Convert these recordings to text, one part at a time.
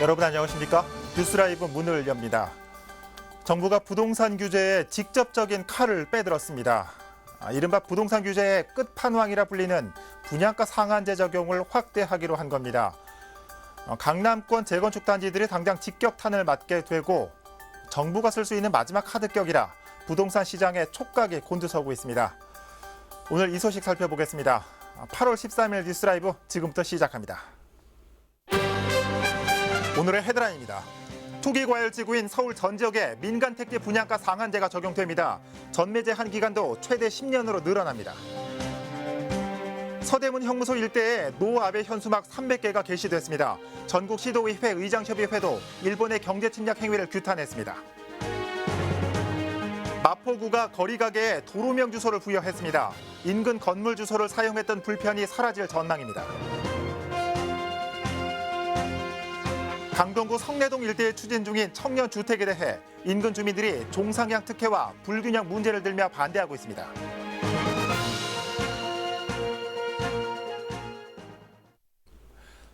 여러분 안녕하십니까? 뉴스라이브 문을 엽니다. 정부가 부동산 규제에 직접적인 칼을 빼들었습니다. 이른바 부동산 규제의 끝판왕이라 불리는 분양가 상한제 적용을 확대하기로 한 겁니다. 강남권 재건축 단지들이 당장 직격탄을 맞게 되고 정부가 쓸 수 있는 마지막 카드격이라 부동산 시장에 촉각이 곤두서고 있습니다. 오늘 이 소식 살펴보겠습니다. 8월 13일 뉴스라이브 지금부터 시작합니다. 오늘의 헤드라인입니다. 투기과열지구인 서울 전 지역에 민간 택지 분양가 상한제가 적용됩니다. 전매제 한 기간도 최대 10년으로 늘어납니다. 서대문 형무소 일대에 노아베 현수막 300개가 게시됐습니다. 전국 시도의회 의장협의회도 일본의 경제 침략 행위를 규탄했습니다. 마포구가 거리가게에 도로명 주소를 부여했습니다. 인근 건물 주소를 사용했던 불편이 사라질 전망입니다. 강동구 성내동 일대에 추진 중인 청년 주택에 대해 인근 주민들이 종상향 특혜와 불균형 문제를 들며 반대하고 있습니다.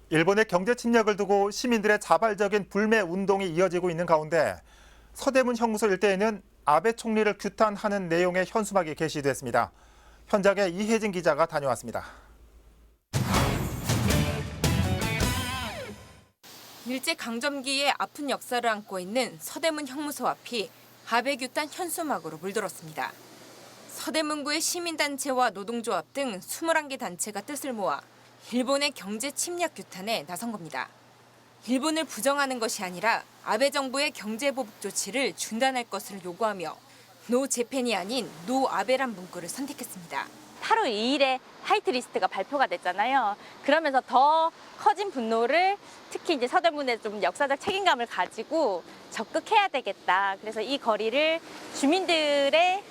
일본의 경제 침략을 두고 시민들의 자발적인 불매 운동이 이어지고 있는 가운데 서대문 형무소 일대에는 아베 총리를 규탄하는 내용의 현수막이 게시됐습니다. 현장에 이혜진 기자가 다녀왔습니다. 일제강점기의 아픈 역사를 안고 있는 서대문 형무소 앞이 아베 규탄 현수막으로 물들었습니다. 서대문구의 시민단체와 노동조합 등 21개 단체가 뜻을 모아 일본의 경제 침략 규탄에 나선 겁니다. 일본을 부정하는 것이 아니라 아베 정부의 경제보복 조치를 중단할 것을 요구하며 노 재팬이 아닌 노 아베란 문구를 선택했습니다. 8월 2일에 화이트리스트가 발표가 됐잖아요. 그러면서 더 커진 분노를 특히 이제 서대문에 좀 역사적 책임감을 가지고 적극해야 되겠다. 그래서 이 거리를 주민들의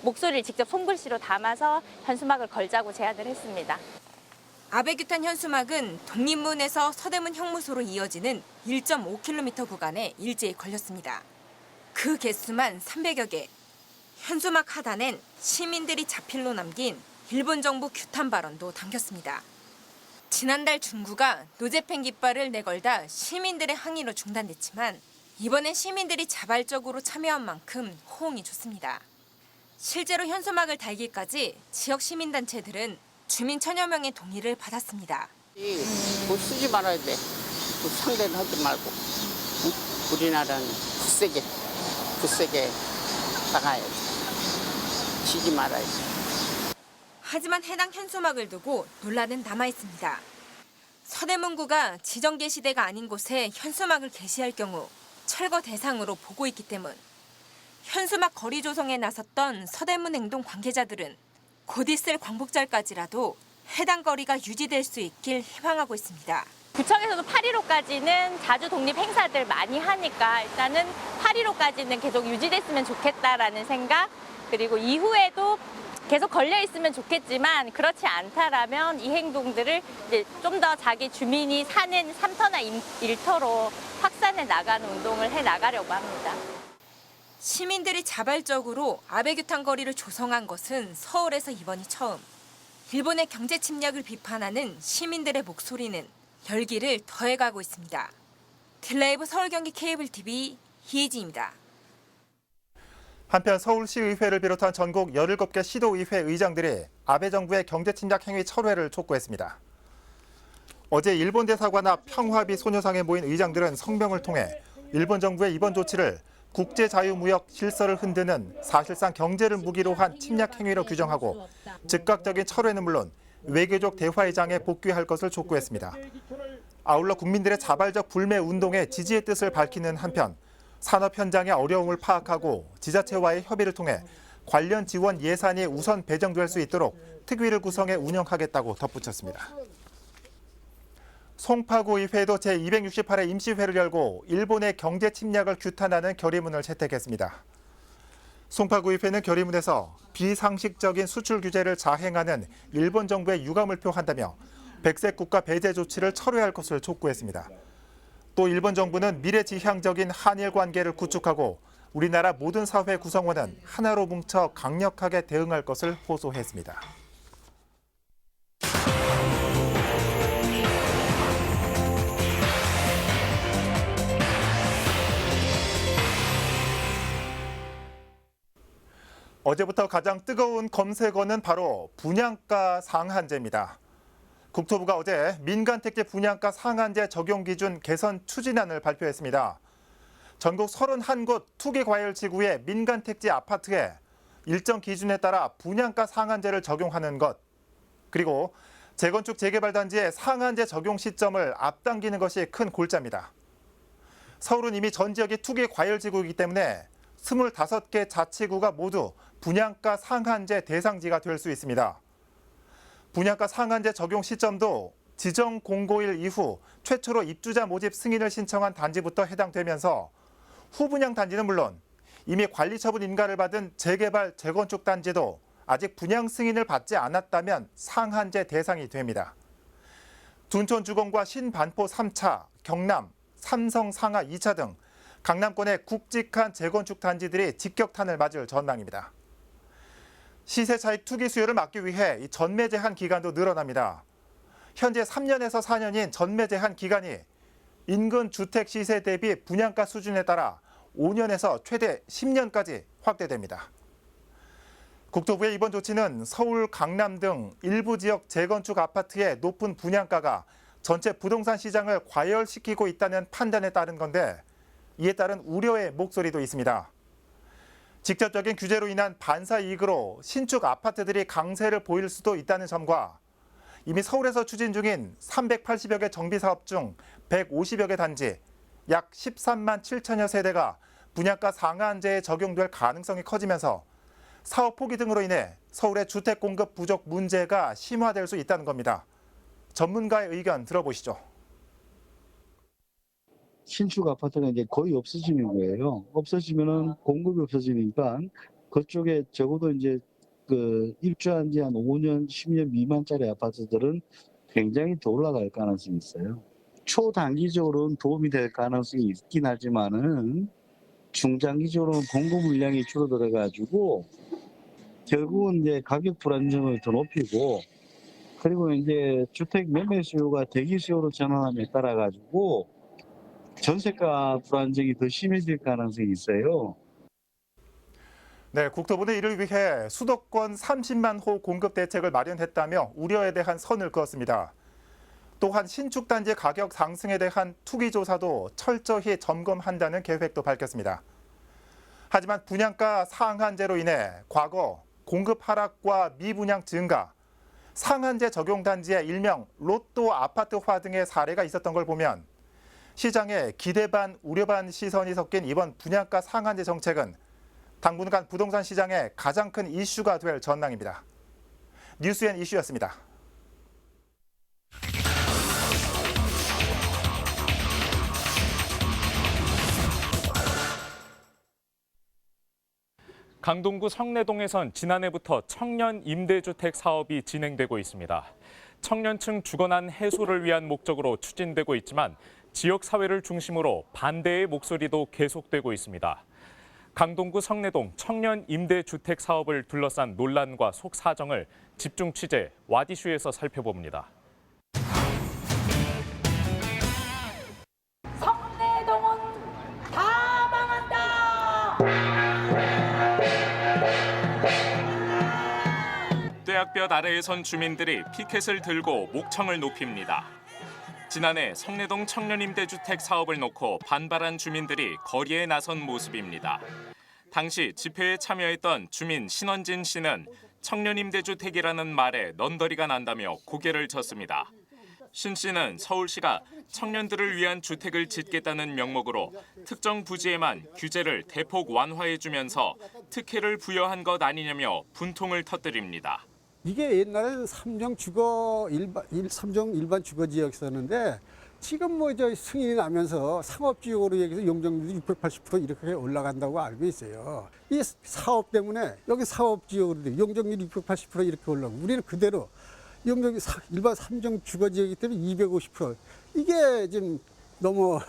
목소리를 직접 손글씨로 담아서 현수막을 걸자고 제안을 했습니다. 아베 규탄 현수막은 독립문에서 서대문 형무소로 이어지는 1.5km 구간에 일제히 걸렸습니다. 그 개수만 300여 개. 현수막 하단엔 시민들이 자필로 남긴 일본 정부 규탄 발언도 담겼습니다. 지난달 중구가 노재팬 깃발을 내걸다 시민들의 항의로 중단됐지만 이번엔 시민들이 자발적으로 참여한 만큼 호응이 좋습니다. 실제로 현수막을 달기까지 지역 시민단체들은 주민 천여 명의 동의를 받았습니다. 뭐 쓰지 말아야 돼. 뭐 상대는 하지 말고. 응? 우리나라는 굳세게 나가야지. 지지 말아야지. 하지만 해당 현수막을 두고 논란은 남아있습니다. 서대문구가 지정 게시대가 아닌 곳에 현수막을 게시할 경우 철거 대상으로 보고 있기 때문 현수막 거리 조성에 나섰던 서대문 행동 관계자들은 곧 있을 광복절까지라도 해당 거리가 유지될 수 있길 희망하고 있습니다. 구청에서도 8.15까지는 자주 독립 행사들 많이 하니까 일단은 8.15까지는 계속 유지됐으면 좋겠다라는 생각, 그리고 이후에도 계속 걸려 있으면 좋겠지만 그렇지 않다라면 이 행동들을 이제 좀 더 자기 주민이 사는 3터나 1터로 확산해 나가는 운동을 해 나가려고 합니다. 시민들이 자발적으로 아베 규탄 거리를 조성한 것은 서울에서 이번이 처음. 일본의 경제 침략을 비판하는 시민들의 목소리는 열기를 더해가고 있습니다. 딜라이브 서울경기 케이블TV 이혜진입니다. 한편 서울시의회를 비롯한 전국 17개 시도의회 의장들이 아베 정부의 경제 침략 행위 철회를 촉구했습니다. 어제 일본 대사관 앞 평화비 소녀상에 모인 의장들은 성명을 통해 일본 정부의 이번 조치를 국제자유무역 질서를 흔드는 사실상 경제를 무기로 한 침략 행위로 규정하고 즉각적인 철회는 물론 외교적 대화의 장에 복귀할 것을 촉구했습니다. 아울러 국민들의 자발적 불매 운동에 지지의 뜻을 밝히는 한편 산업 현장의 어려움을 파악하고 지자체와의 협의를 통해 관련 지원 예산이 우선 배정될 수 있도록 특위를 구성해 운영하겠다고 덧붙였습니다. 송파구 의회도 제268회 임시회를 열고 일본의 경제 침략을 규탄하는 결의문을 채택했습니다. 송파구 의회는 결의문에서 비상식적인 수출 규제를 자행하는 일본 정부에 유감을 표한다며 백색 국가 배제 조치를 철회할 것을 촉구했습니다. 또 일본 정부는 미래지향적인 한일 관계를 구축하고 우리나라 모든 사회 구성원은 하나로 뭉쳐 강력하게 대응할 것을 호소했습니다. 어제부터 가장 뜨거운 검색어는 바로 분양가 상한제입니다. 국토부가 어제 민간택지 분양가 상한제 적용 기준 개선 추진안을 발표했습니다. 전국 31곳 투기과열지구의 민간택지 아파트에 일정 기준에 따라 분양가 상한제를 적용하는 것, 그리고 재건축 재개발 단지의 상한제 적용 시점을 앞당기는 것이 큰 골자입니다. 서울은 이미 전 지역이 투기과열지구이기 때문에 25개 자치구가 모두 분양가 상한제 대상지가 될 수 있습니다. 분양가 상한제 적용 시점도 지정 공고일 이후 최초로 입주자 모집 승인을 신청한 단지부터 해당되면서 후분양 단지는 물론 이미 관리처분 인가를 받은 재개발, 재건축 단지도 아직 분양 승인을 받지 않았다면 상한제 대상이 됩니다. 둔촌주공과 신반포 3차, 경남, 삼성 상하 2차 등 강남권의 굵직한 재건축 단지들이 직격탄을 맞을 전망입니다. 시세 차익 투기 수요를 막기 위해 이 전매 제한 기간도 늘어납니다. 현재 3년에서 4년인 전매 제한 기간이 인근 주택 시세 대비 분양가 수준에 따라 5년에서 최대 10년까지 확대됩니다. 국토부의 이번 조치는 서울, 강남 등 일부 지역 재건축 아파트의 높은 분양가가 전체 부동산 시장을 과열시키고 있다는 판단에 따른 건데 이에 따른 우려의 목소리도 있습니다. 직접적인 규제로 인한 반사 이익으로 신축 아파트들이 강세를 보일 수도 있다는 점과 이미 서울에서 추진 중인 380여 개 정비 사업 중 150여 개 단지, 약 13만 7천여 세대가 분양가 상한제에 적용될 가능성이 커지면서 사업 포기 등으로 인해 서울의 주택 공급 부족 문제가 심화될 수 있다는 겁니다. 전문가의 의견 들어보시죠. 신축 아파트가 이제 거의 없어지는 거예요. 없어지면은 공급이 없어지니까 그쪽에 적어도 이제 그 입주한 지 한 5년, 10년 미만짜리 아파트들은 굉장히 더 올라갈 가능성이 있어요. 초단기적으로는 도움이 될 가능성이 있긴 하지만은 중장기적으로는 공급 물량이 줄어들어 가지고 결국은 이제 가격 불안정을 더 높이고 그리고 이제 주택 매매 수요가 대기 수요로 전환함에 따라 가지고 전세가 불안정이 더 심해질 가능성이 있어요. 네, 국토부는 이를 위해 수도권 30만 호 공급 대책을 마련했다며 우려에 대한 선을 그었습니다. 또한 신축 단지 가격 상승에 대한 투기 조사도 철저히 점검한다는 계획도 밝혔습니다. 하지만 분양가 상한제로 인해 과거 공급 하락과 미분양 증가, 상한제 적용 단지의 일명 로또 아파트화 등의 사례가 있었던 걸 보면 시장에 기대 반 우려 반 시선이 섞인 이번 분양가 상한제 정책은 당분간 부동산 시장의 가장 큰 이슈가 될 전망입니다. 뉴스엔 이슈였습니다. 강동구 성내동에선 지난해부터 청년 임대주택 사업이 진행되고 있습니다. 청년층 주거난 해소를 위한 목적으로 추진되고 있지만 지역 사회를 중심으로 반대의 목소리도 계속되고 있습니다. 강동구 성내동 청년 임대주택 사업을 둘러싼 논란과 속사정을 집중 취재 와디슈에서 살펴봅니다. 성내동은 다 망한다. 뙤약볕 아래에 선 주민들이 피켓을 들고 목청을 높입니다. 지난해 성내동 청년임대주택 사업을 놓고 반발한 주민들이 거리에 나선 모습입니다. 당시 집회에 참여했던 주민 신원진 씨는 청년임대주택이라는 말에 넌더리가 난다며 고개를 젓습니다. 신 씨는 서울시가 청년들을 위한 주택을 짓겠다는 명목으로 특정 부지에만 규제를 대폭 완화해주면서 특혜를 부여한 것 아니냐며 분통을 터뜨립니다. 이게 옛날에는 삼종 일반 주거 지역이었는데 지금 뭐 저 승인이 나면서 상업지역으로 얘기해서 용적률이 680% 이렇게 올라간다고 알고 있어요. 이 사업 때문에 여기 사업지역으로 용적률이 680% 이렇게 올라가고 우리는 그대로 용적률 일반 삼종 주거 지역이기 때문에 250% 이게 지금 너무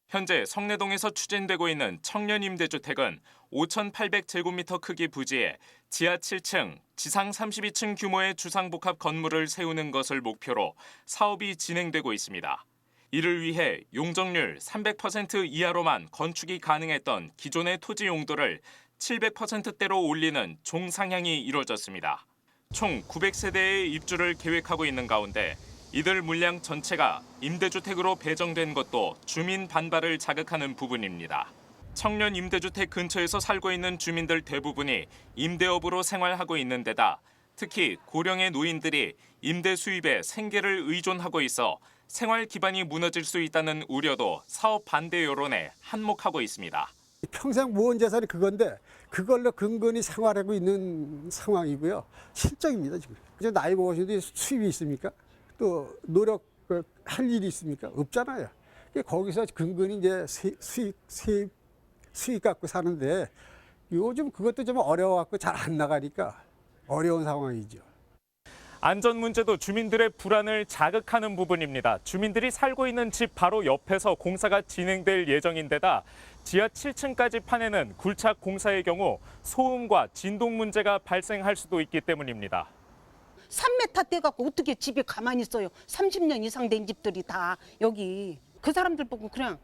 현재 성내동에서 추진되고 있는 청년임대주택은 5,800제곱미터 크기 부지에 지하 7층, 지상 32층 규모의 주상복합 건물을 세우는 것을 목표로 사업이 진행되고 있습니다. 이를 위해 용적률 300% 이하로만 건축이 가능했던 기존의 토지 용도를 700%대로 올리는 종상향이 이뤄졌습니다. 총 900세대의 입주를 계획하고 있는 가운데 이들 물량 전체가 임대주택으로 배정된 것도 주민 반발을 자극하는 부분입니다. 청년 임대주택 근처에서 살고 있는 주민들 대부분이 임대업으로 생활하고 있는 데다 특히 고령의 노인들이 임대 수입에 생계를 의존하고 있어 생활 기반이 무너질 수 있다는 우려도 사업 반대 여론에 한몫하고 있습니다. 평생 모은 재산이 그건데 그걸로 근근히 생활하고 있는 상황이고요. 실적입니다, 지금. 이제 나이 먹으셔도 수입이 있습니까? 또 노력할 일이 있습니까? 없잖아요. 거기서 근근히 이제 수익 갖고 사는데 요즘 그것도 좀 어려워갖고 잘 안 나가니까 어려운 상황이죠. 안전 문제도 주민들의 불안을 자극하는 부분입니다. 주민들이 살고 있는 집 바로 옆에서 공사가 진행될 예정인데다 지하 7층까지 파내는 굴착 공사의 경우 소음과 진동 문제가 발생할 수도 있기 때문입니다. 3m 떼갖고 어떻게 집에 가만히 있어요. 30년 이상 된 집들이 다 여기. 그 사람들 보고 그냥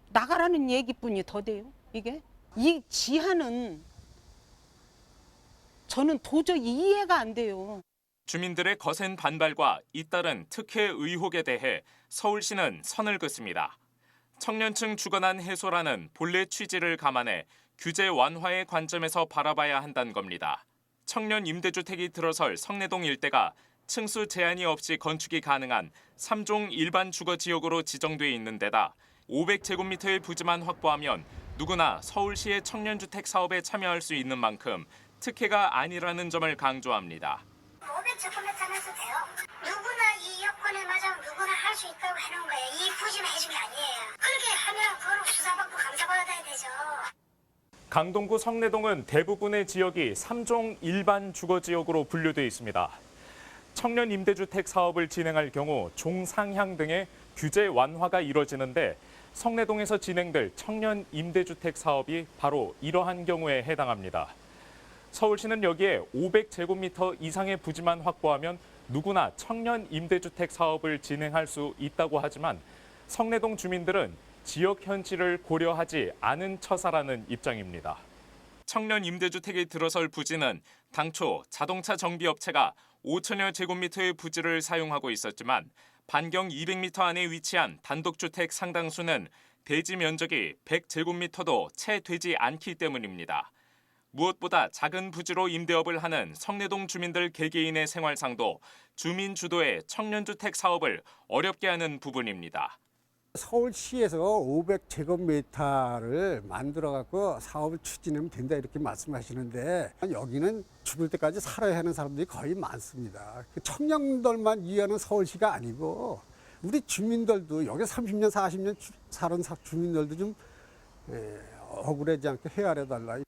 나가라는 얘기뿐이 더 돼요, 이게. 이 지하는 저는 도저히 이해가 안 돼요. 주민들의 거센 반발과 잇따른 특혜 의혹에 대해 서울시는 선을 긋습니다. 청년층 주거난 해소라는 본래 취지를 감안해 규제 완화의 관점에서 바라봐야 한다는 겁니다. 청년 임대주택이 들어설 성내동 일대가 층수 제한이 없이 건축이 가능한 3종 일반 주거 지역으로 지정돼 있는 데다 500제곱미터의 부지만 확보하면 누구나 서울시의 청년주택 사업에 참여할 수 있는 만큼 특혜가 아니라는 점을 강조합니다. 500제곱미터는 해도 돼요. 누구나 이 여건에 맞으면 누구나 할 수 있다고 해놓은 거예요. 이 부지만 해준 게 아니에요. 그렇게 하면 그걸 수사받고 감사받아야 되죠. 강동구 성내동은 대부분의 지역이 3종 일반 주거지역으로 분류돼 있습니다. 청년 임대주택 사업을 진행할 경우 종상향 등의 규제 완화가 이뤄지는데 성내동에서 진행될 청년 임대주택 사업이 바로 이러한 경우에 해당합니다. 서울시는 여기에 500제곱미터 이상의 부지만 확보하면 누구나 청년 임대주택 사업을 진행할 수 있다고 하지만 성내동 주민들은 지역 현실을 고려하지 않은 처사라는 입장입니다. 청년 임대주택이 들어설 부지는 당초 자동차 정비업체가 5천여 제곱미터의 부지를 사용하고 있었지만 반경 200m 안에 위치한 단독주택 상당수는 대지 면적이 100제곱미터도 채 되지 않기 때문입니다. 무엇보다 작은 부지로 임대업을 하는 성내동 주민들 개개인의 생활상도 주민 주도의 청년주택 사업을 어렵게 하는 부분입니다. 서울시에서 500제곱미터를 만들어갖고 사업을 추진하면 된다 이렇게 말씀하시는데 여기는 죽을 때까지 살아야 하는 사람들이 거의 많습니다. 청년들만 위하는 서울시가 아니고 우리 주민들도 여기 30년, 40년 살은 주민들도 좀 억울하지 않게 헤아려달라.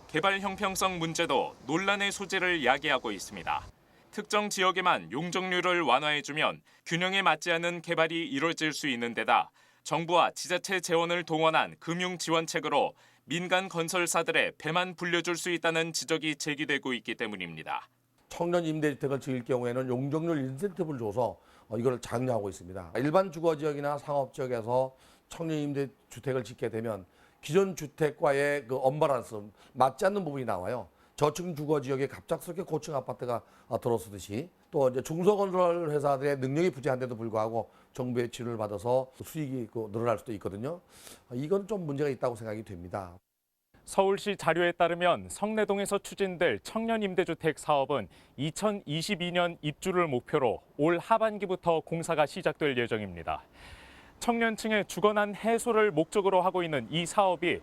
개발 형평성 문제도 논란의 소지를 야기하고 있습니다. 특정 지역에만 용적률을 완화해주면 균형에 맞지 않는 개발이 이뤄질 수 있는 데다 정부와 지자체 재원을 동원한 금융지원책으로 민간 건설사들의 배만 불려줄 수 있다는 지적이 제기되고 있기 때문입니다. 청년 임대주택을 지을 경우에는 용적률 인센티브를 줘서 이걸 장려하고 있습니다. 일반 주거지역이나 상업지역에서 청년 임대주택을 짓게 되면 기존 주택과의 그 언밸런스, 맞지 않는 부분이 나와요. 저층 주거 지역에 갑작스럽게 고층 아파트가 들어서듯이 또 이제 중소건설 회사들의 능력이 부재한데도 불구하고 정부의 지원을 받아서 수익이 늘어날 수도 있거든요. 이건 좀 문제가 있다고 생각이 됩니다. 서울시 자료에 따르면 성내동에서 추진될 청년 임대주택 사업은 2022년 입주를 목표로 올 하반기부터 공사가 시작될 예정입니다. 청년층의 주거난 해소를 목적으로 하고 있는 이 사업이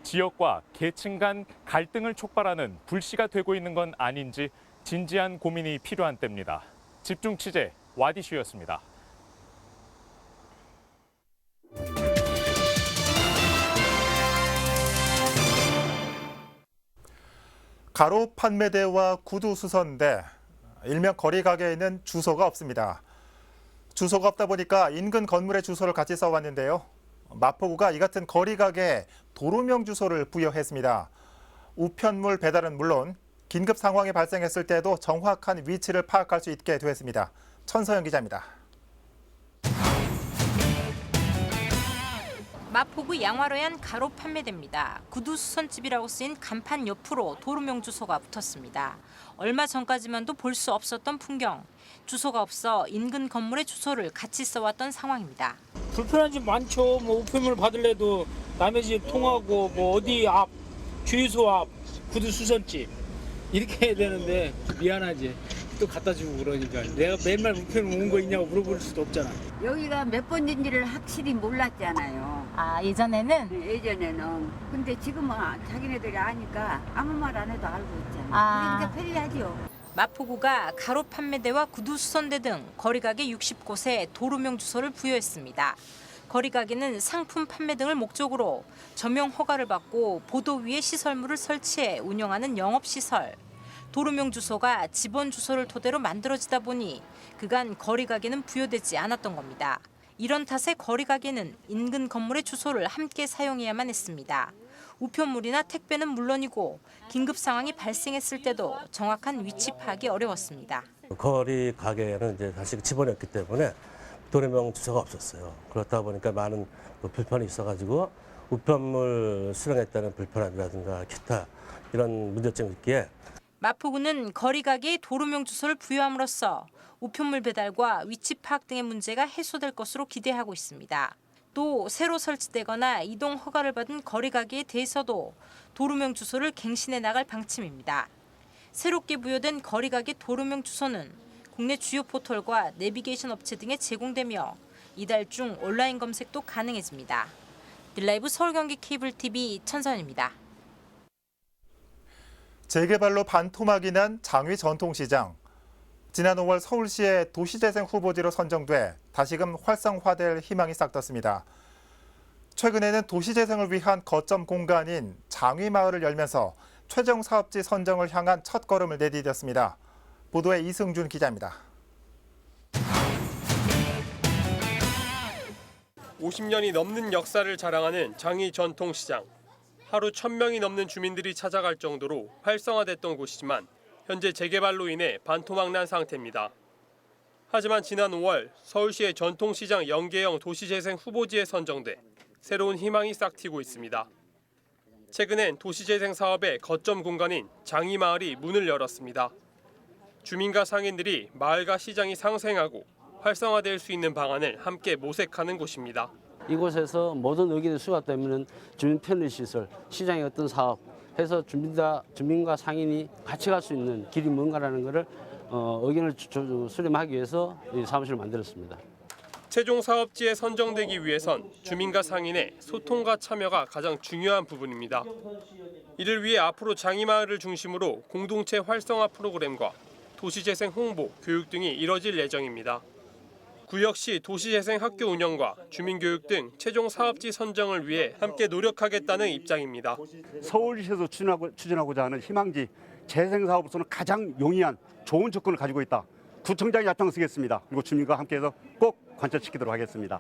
지역과 계층 간 갈등을 촉발하는 불씨가 되고 있는 건 아닌지 진지한 고민이 필요한 때입니다. 집중 취재 와디슈였습니다. 가로 판매대와 구두 수선대, 일명 거리 가게에는 주소가 없습니다. 주소가 없다 보니까 인근 건물의 주소를 같이 써왔는데요. 마포구가 이 같은 거리 가게에 도로명 주소를 부여했습니다. 우편물 배달은 물론 긴급 상황이 발생했을 때도 정확한 위치를 파악할 수 있게 됐습니다. 천서영 기자입니다. 마포구 양화로엔 가로 판매됩니다. 구두 수선집이라고 쓰인 간판 옆으로 도로명 주소가 붙었습니다. 얼마 전까지만도 볼 수 없었던 풍경. 주소가 없어 인근 건물의 주소를 같이 써왔던 상황입니다. 불편한 집 많죠. 뭐 우편물 받을래도 남의 집 통하고 뭐 어디 앞, 주유소 앞, 구두 수선집 이렇게 해야 되는데 미안하지. 또 갖다 주고 그러니까 내가 맨날 우편물 온 거 있냐고 물어볼 수도 없잖아. 여기가 몇 번인지를 확실히 몰랐잖아요. 아, 예전에는? 네, 예전에는. 근데 지금은 자기네들이 아니까 아무 말 안 해도 알고 있잖아요. 아. 그러니까 편리하죠. 마포구가 가로 판매대와 구두 수선대 등 거리가게 60곳에 도로명 주소를 부여했습니다. 거리가게는 상품 판매 등을 목적으로 점용 허가를 받고 보도 위에 시설물을 설치해 운영하는 영업시설. 도로명 주소가 집원 주소를 토대로 만들어지다 보니 그간 거리가게는 부여되지 않았던 겁니다. 이런 탓에 거리가게는 인근 건물의 주소를 함께 사용해야만 했습니다. 우편물이나 택배는 물론이고 긴급 상황이 발생했을 때도 정확한 위치 파악이 어려웠습니다. 거리 가게는 이제 사실 집어냈기 때문에 도로명 주소가 없었어요. 그렇다 보니까 많은 불편이 있어가지고 우편물 수령에 따른 불편함이라든가 기타 이런 문제점이 있기에 마포구는 거리가게에 도로명 주소를 부여함으로써 우편물 배달과 위치 파악 등의 문제가 해소될 것으로 기대하고 있습니다. 또 새로 설치되거나 이동 허가를 받은 거리가게에 대해서도 도로명 주소를 갱신해 나갈 방침입니다. 새롭게 부여된 거리가게 도로명 주소는 국내 주요 포털과 내비게이션 업체 등에 제공되며 이달 중 온라인 검색도 가능해집니다. 딜라이브 서울 경기 케이블 TV 천선입니다. 재개발로 반토막이 난 장위 전통시장. 지난 5월 서울시의 도시재생 후보지로 선정돼 다시금 활성화될 희망이 싹떴습니다. 최근에는 도시재생을 위한 거점 공간인 장위마을을 열면서 최종 사업지 선정을 향한 첫걸음을 내디뎠습니다. 보도에 이승준 기자입니다. 50년이 넘는 역사를 자랑하는 장위 전통시장. 하루 1,000명이 넘는 주민들이 찾아갈 정도로 활성화됐던 곳이지만 현재 재개발로 인해 반토막난 상태입니다. 하지만 지난 5월 서울시의 전통시장 연계형 도시재생 후보지에 선정돼 새로운 희망이 싹트고 있습니다. 최근엔 도시재생 사업의 거점 공간인 장위마을이 문을 열었습니다. 주민과 상인들이 마을과 시장이 상생하고 활성화될 수 있는 방안을 함께 모색하는 곳입니다. 이곳에서 모든 의견이 수합되면 주민 편의시설, 시장의 어떤 사업 해서 주민과 상인이 같이 갈 수 있는 길이 뭔가라는 것을 의견을 수렴하기 위해서 이 사무실을 만들었습니다. 최종 사업지에 선정되기 위해선 주민과 상인의 소통과 참여가 가장 중요한 부분입니다. 이를 위해 앞으로 장위마을을 중심으로 공동체 활성화 프로그램과 도시재생 홍보, 교육 등이 이뤄질 예정입니다. 구역시 도시재생 학교 운영과 주민교육 등 최종 사업지 선정을 위해 함께 노력하겠다는 입장입니다. 서울시에서 추진하고자 하는 희망지 재생사업으로서는 가장 용이한 좋은 조건을 가지고 있다. 구청장이 앞장서겠습니다. 그리고 주민과 함께해서 꼭 관철시키도록 하겠습니다.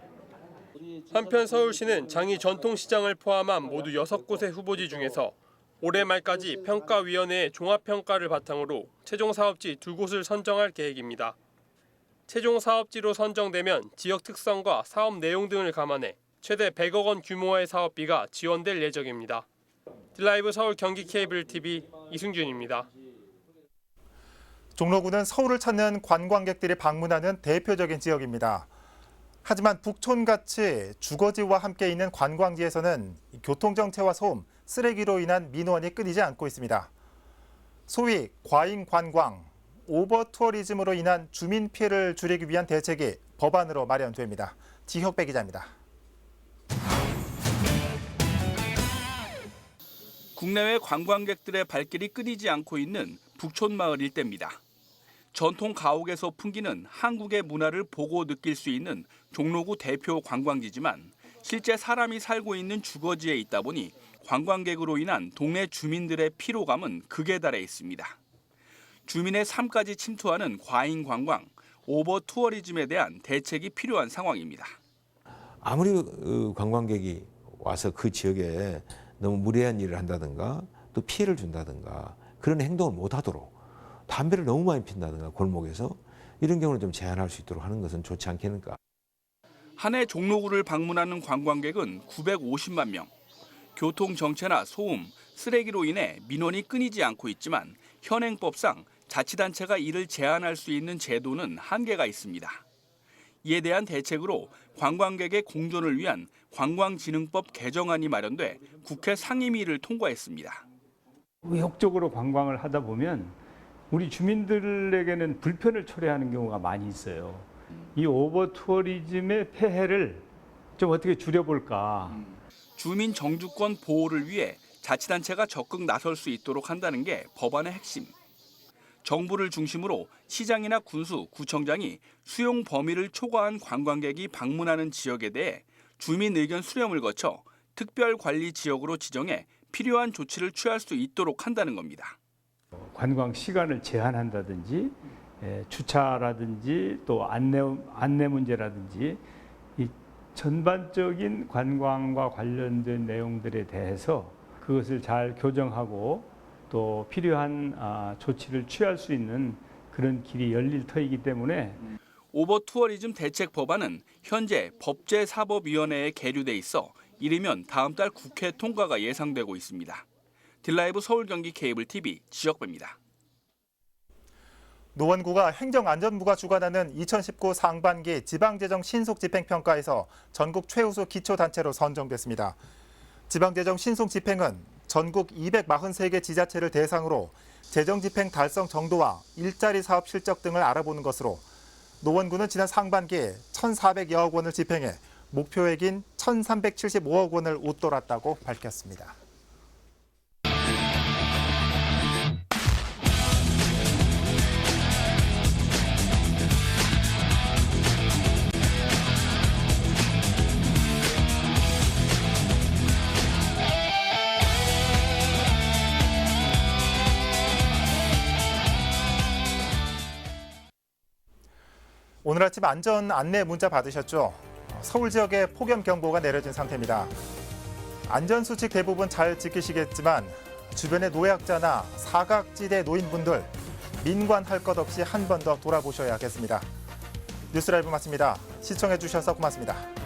한편 서울시는 장위 전통시장을 포함한 모두 6곳의 후보지 중에서 올해 말까지 평가위원회의 종합평가를 바탕으로 최종 사업지 2곳을 선정할 계획입니다. 최종 사업지로 선정되면 지역 특성과 사업 내용 등을 감안해 최대 100억 원 규모의 사업비가 지원될 예정입니다. 딜라이브 서울 경기 케이블 TV 이승준입니다. 종로구는 서울을 찾는 관광객들이 방문하는 대표적인 지역입니다. 하지만 북촌같이 주거지와 함께 있는 관광지에서는 교통정체와 소음, 쓰레기로 인한 민원이 끊이지 않고 있습니다. 소위 과잉 관광, 오버 투어리즘으로 인한 주민 피해를 줄이기 위한 대책이 법안으로 마련됩니다. 지혁배 기자입니다. 국내외 관광객들의 발길이 끊이지 않고 있는 북촌마을 일대입니다. 전통 가옥에서 풍기는 한국의 문화를 보고 느낄 수 있는 종로구 대표 관광지지만 실제 사람이 살고 있는 주거지에 있다 보니 관광객으로 인한 동네 주민들의 피로감은 극에 달해 있습니다. 주민의 삶까지 침투하는 과잉 관광, 오버 투어리즘에 대한 대책이 필요한 상황입니다. 아무리 관광객이 와서 그 지역에 너무 무례한 일을 한다든가 또 피해를 준다든가 그런 행동을 못하도록 담배를 너무 많이 핀다든가 골목에서 이런 경우는 좀 제한할 수 있도록 하는 것은 좋지 않겠는가. 한 해 종로구를 방문하는 관광객은 950만 명. 교통 정체나 소음, 쓰레기로 인해 민원이 끊이지 않고 있지만 현행법상 자치단체가 이를 제한할 수 있는 제도는 한계가 있습니다. 이에 대한 대책으로 관광객의 공존을 위한 관광진흥법 개정안이 마련돼 국회 상임위를 통과했습니다. 의욕적으로 관광을 하다 보면 우리 주민들에게는 불편을 초래하는 경우가 많이 있어요. 이 오버 투어리즘의 폐해를 좀 어떻게 줄여볼까. 주민 정주권 보호를 위해 자치단체가 적극 나설 수 있도록 한다는 게 법안의 핵심. 정부를 중심으로 시장이나 군수, 구청장이 수용 범위를 초과한 관광객이 방문하는 지역에 대해 주민 의견 수렴을 거쳐 특별관리지역으로 지정해 필요한 조치를 취할 수 있도록 한다는 겁니다. 관광 시간을 제한한다든지 주차라든지 또 안내 문제라든지 이 전반적인 관광과 관련된 내용들에 대해서 그것을 잘 교정하고 또 필요한 조치를 취할 수 있는 그런 길이 열릴 터이기 때문에 오버 투어리즘 대책 법안은 현재 법제사법위원회에 계류돼 있어 이르면 다음 달 국회 통과가 예상되고 있습니다. 딜라이브 서울 경기 케이블 TV 지역배입니다. 노원구가 행정안전부가 주관하는 2019 상반기 지방재정 신속집행평가에서 전국 최우수 기초단체로 선정됐습니다. 지방재정 신속집행은 전국 243개 지자체를 대상으로 재정집행 달성 정도와 일자리 사업 실적 등을 알아보는 것으로 노원구는 지난 상반기에 1,400여억 원을 집행해 목표액인 1,375억 원을 웃돌았다고 밝혔습니다. 오늘 아침 안전 안내 문자 받으셨죠? 서울 지역에 폭염경보가 내려진 상태입니다. 안전수칙 대부분 잘 지키시겠지만 주변의 노약자나 사각지대 노인분들 민관할 것 없이 한 번 더 돌아보셔야겠습니다. 뉴스라이브 마칩니다. 시청해주셔서 고맙습니다.